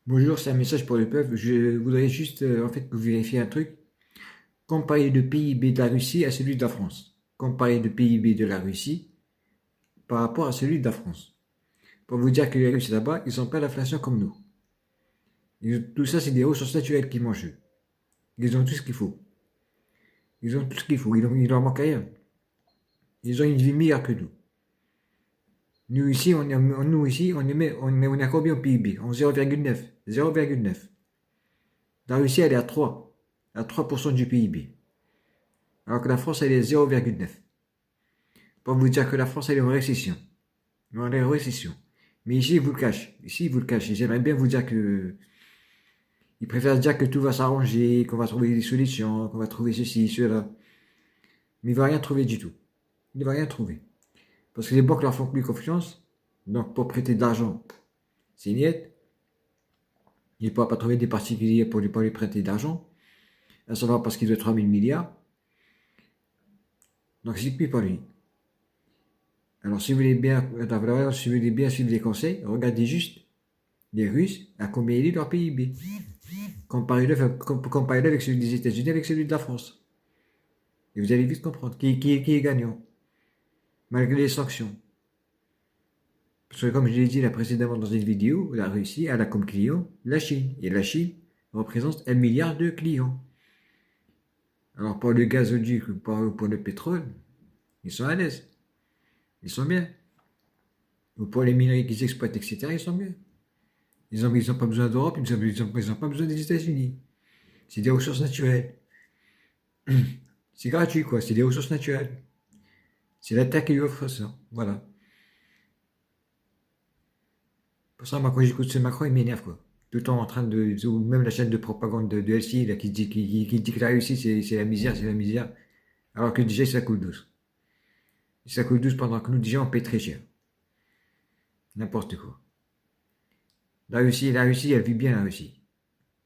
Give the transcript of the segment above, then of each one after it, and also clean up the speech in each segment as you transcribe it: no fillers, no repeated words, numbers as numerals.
Bonjour, c'est un message pour le peuple. Je voudrais juste en fait que vous vérifiez un truc. Comparez le PIB de la Russie à celui de la France. Comparez le PIB de la Russie par rapport à celui de la France. Pour vous dire que les Russes là-bas, ils n'ont pas l'inflation comme nous. Tout ça, c'est des ressources naturelles qu'ils mangent. Ils ont tout ce qu'il faut. Ils ont tout ce qu'il faut. Il leur manque rien. Ils ont une vie meilleure que nous. Nous ici, on est à combien au PIB? En 0,9. 0,9. La Russie, elle est à 3. À 3% du PIB. Alors que la France, elle est 0,9. Pour vous dire que la France, elle est en récession. On est en récession. Mais ici, ils vous le cachent. Ici, ils vous le cachent. J'aimerais bien vous dire que. Ils préfèrent dire que tout va s'arranger, qu'on va trouver des solutions, qu'on va trouver ceci, cela. Mais il ne va rien trouver du tout. Il ne va rien trouver. Parce que les banques leur font plus confiance. Donc, pour prêter de l'argent, c'est net. Il ne pourra pas trouver des particuliers pour lui prêter de l'argent. À savoir parce qu'il doit 3000 milliards. Donc, c'est plus pour lui. Alors, si vous voulez bien, si vous voulez bien suivre les conseils, regardez juste les Russes à combien il est leur PIB. Comparez-le avec celui des États-Unis, avec celui de la France. Et vous allez vite comprendre qui est gagnant, malgré les sanctions. Parce que comme je l'ai dit là précédemment dans une vidéo, la Russie elle a comme client la Chine. Et la Chine représente 1 milliard de clients. Alors pour le gazoduc, pour le pétrole, ils sont à l'aise. Ils sont bien. Ou pour les minerais qu'ils exploitent, etc., ils sont bien. Ils n'ont pas besoin d'Europe, ils n'ont pas besoin des États-Unis. C'est des ressources naturelles. C'est gratuit, quoi. C'est des ressources naturelles. C'est la Terre qui lui offre ça. Voilà. Pour ça, moi, quand j'écoute ce Macron, il m'énerve, quoi. Tout le temps en train de. Ou même la chaîne de propagande de LCI, là, qui dit que la Russie, c'est la misère, c'est la misère. Alors que déjà, ça coule douce. Ça coule douce pendant que nous, déjà, on paie très cher. N'importe quoi. La Russie, elle vit bien, la Russie.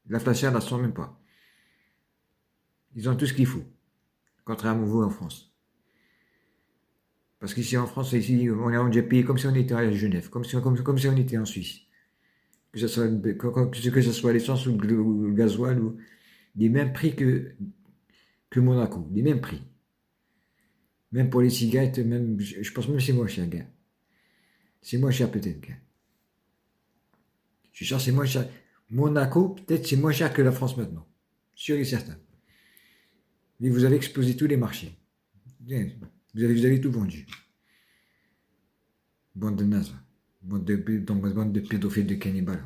L'inflation, elle ne la sent même pas. Ils ont tout ce qu'il faut. Contrairement à vous en France. Parce qu'ici en France, ici, on est déjà payé comme si on était à Genève, comme si on était en Suisse. Que ce soit l'essence ou le gasoil, ou des mêmes prix que Monaco, des mêmes prix. Même pour les cigarettes, même, je pense même que c'est moins cher, gars. C'est moins cher peut-être, gars. Je suis sûr que c'est moins cher. Monaco, peut-être c'est moins cher que la France maintenant. Sûr et certain. Mais vous avez explosé tous les marchés. Vous avez tout vendu. Bande de nazes. Bande de pédophiles de cannibales.